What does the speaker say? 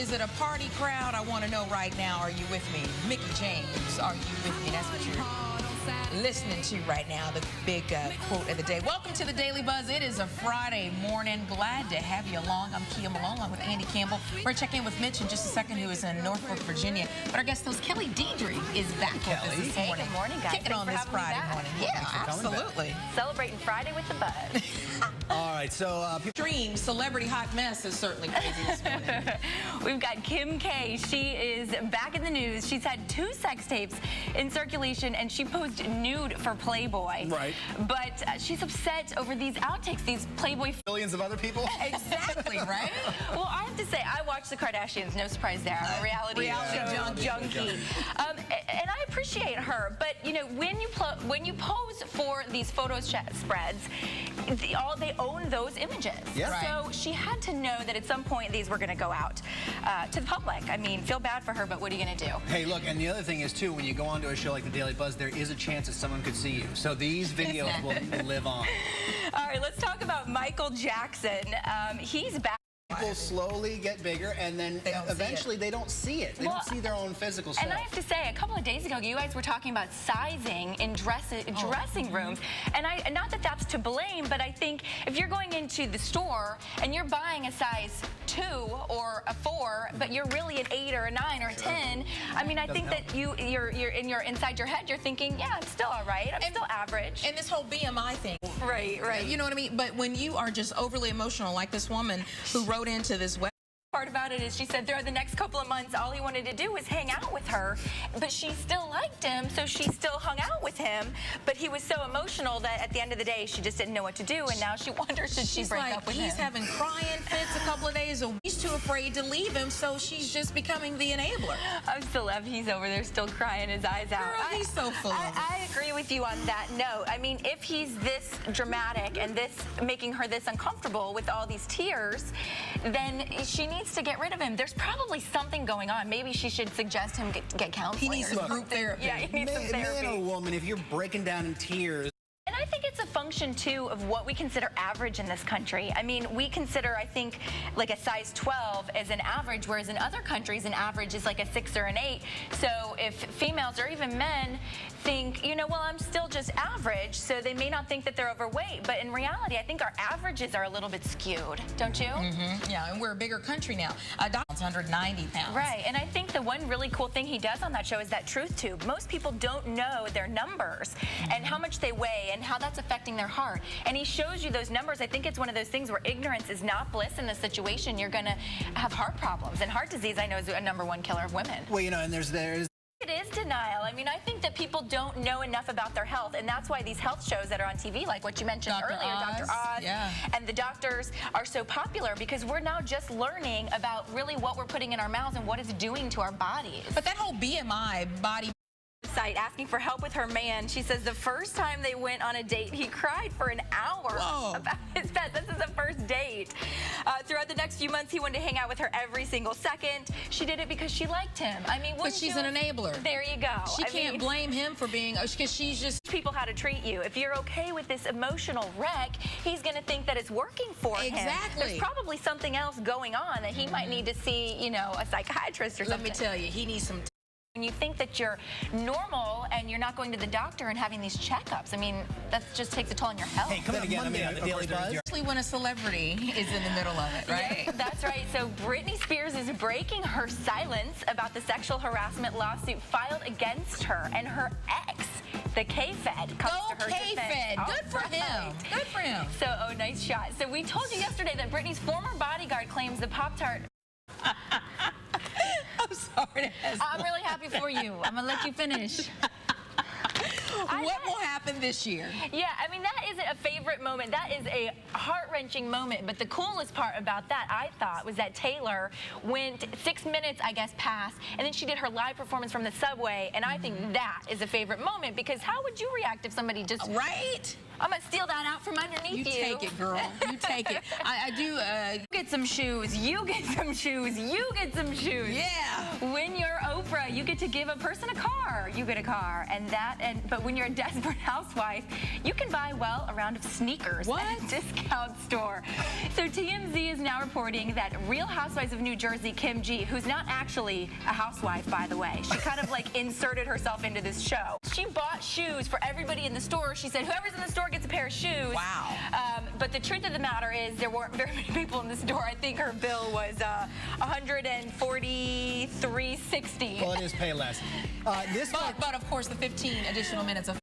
Is it a party crowd? I want to know right now. Are you with me? Mickey James, are you with me? That's what you're listening to right now, the big quote of the day. Welcome to the Daily Buzz. It is a Friday morning. Glad to have you along. I'm Kia Malone along with Andy Campbell. We're going to check in with Mitch in just a second, who is in Norfolk, Virginia. But our guest host, Kelly Diedring, is back with us this morning. Good morning, guys. Kicking on this Friday morning. Yeah, absolutely. Celebrating Friday with the Buzz. All right, so Dream celebrity hot mess is certainly crazy this morning. We've got Kim K. She is back in the news. She's had 2 sex tapes in circulation, and she posed nude for Playboy. Right. But she's upset over these outtakes, these Playboy. Billions of other people. Exactly, right? Well, I have to say, I watch the Kardashians. No surprise there. I'm a reality junkie. And I appreciate her, but you know, when you pose for these photo spreads, they own those images. Yeah. Right. So she had to know that at some point these were going to go out to the public. I mean, feel bad for her, but what are you going to do? Hey, look, and the other thing is, too, when you go onto a show like the Daily Buzz, there is a chance that someone could see you. So these videos will live on. All right, let's talk about Michael Jackson. He's back. People slowly get bigger, and then eventually they don't see it. They don't see their own physical self. And I have to say, a couple of days ago, you guys were talking about sizing in dressing rooms. And not that that's to blame, but I think if you're going into the store and you're buying a size 2 or a 4, but you're really an 8 or a 9 or a 10, I mean, I think that you're inside your head, you're thinking, yeah, I'm still all right. I'm still average. And this whole BMI thing. Right. You know what I mean? But when you are just overly emotional, like this woman who wrote into this web. Part about it is she said throughout the next couple of months, all he wanted to do was hang out with her, but she still liked him, so she still hung out with him. But he was so emotional that at the end of the day, she just didn't know what to do, and now she wonders, should she break up with him? He's having crying fits a couple of days a week. He's too afraid to leave him, so she's just becoming the enabler. I'm still laughing. He's over there still crying his eyes out. Girl, he's so full of it. I agree with you on that note. I mean, if he's this dramatic and making her this uncomfortable with all these tears, then she needs to get rid of him. There's probably something going on. Maybe she should suggest him get counseling. He needs some group therapy. Yeah, he needs some therapy. Man or woman, if you're breaking down in tears. And I think it's a function, too, of what we consider average in this country. I mean, we consider, I think, like a size 12 as an average, whereas in other countries, an average is like a 6 or an 8. So if females or even men think, you know, well, I'm still just average, so they may not think that they're overweight. But in reality, I think our averages are a little bit skewed, don't you? Mm-hmm. Yeah, and we're a bigger country now. Donald's 190 pounds. Right, and I think the one really cool thing he does on that show is that truth tube. Most people don't know their numbers and how much they weigh and how that's affecting their heart. And he shows you those numbers. I think it's one of those things where ignorance is not bliss in this situation. You're going to have heart problems. And heart disease, I know, is a #1 killer of women. Well, you know, and there's It is denial. I mean, I think that people don't know enough about their health, and that's why these health shows that are on TV, like what you mentioned earlier, Dr. Oz, and the doctors are so popular because we're now just learning about really what we're putting in our mouths and what it's doing to our bodies. But that whole BMI, body site asking for help with her man. She says the first time they went on a date, he cried for an hour about his pet. This is the first date. Throughout the next few months, he wanted to hang out with her every single second. She did it because she liked him. I mean, but she's an enabler. There you go. She can't blame him for being, because she's just people how to treat you. If you're okay with this emotional wreck, he's going to think that it's working for him. Exactly. There's probably something else going on that he might need to see, you know, a psychiatrist or something. Let me tell you, he needs some. When you think that you're normal and you're not going to the doctor and having these checkups, I mean, that just takes a toll on your health. Hey, come again, I mean, on the Daily Buzz. Especially when a celebrity is in the middle of it, right? Yeah, that's right. So Britney Spears is breaking her silence about the sexual harassment lawsuit filed against her, and her ex, the K-Fed, comes to her defense. K-Fed. Good for him. Good for him. So, oh, nice shot. So we told you yesterday that Britney's former bodyguard claims the Pop-Tart. I'm sorry. I'm really happy for you. I'm going to let you finish. What will happen this year? Yeah, I mean, that isn't a favorite moment. That is a heart-wrenching moment. But the coolest part about that, I thought, was that Taylor went 6 minutes, I guess, past, and then she did her live performance from the subway. And I think that is a favorite moment, because how would you react if somebody just... Right? I'm going to steal that out from underneath you. You take it, girl. You take it. I do... Get some shoes. You get some shoes. You get some shoes. Yeah. When you're Oprah, you get to give a person a car. You get a car, but when you're a desperate housewife, you can buy, well, a round of sneakers at a discount store. So TMZ is now reporting that Real Housewives of New Jersey, Kim G, who's not actually a housewife, by the way, she kind of like inserted herself into this show. She bought shoes for everybody in the store. She said, whoever's in the store gets a pair of shoes. Wow. But the truth of the matter is there weren't very many people in the store. I think her bill was $143.60. Well, it is pay less. But of course, the 15 additional minutes of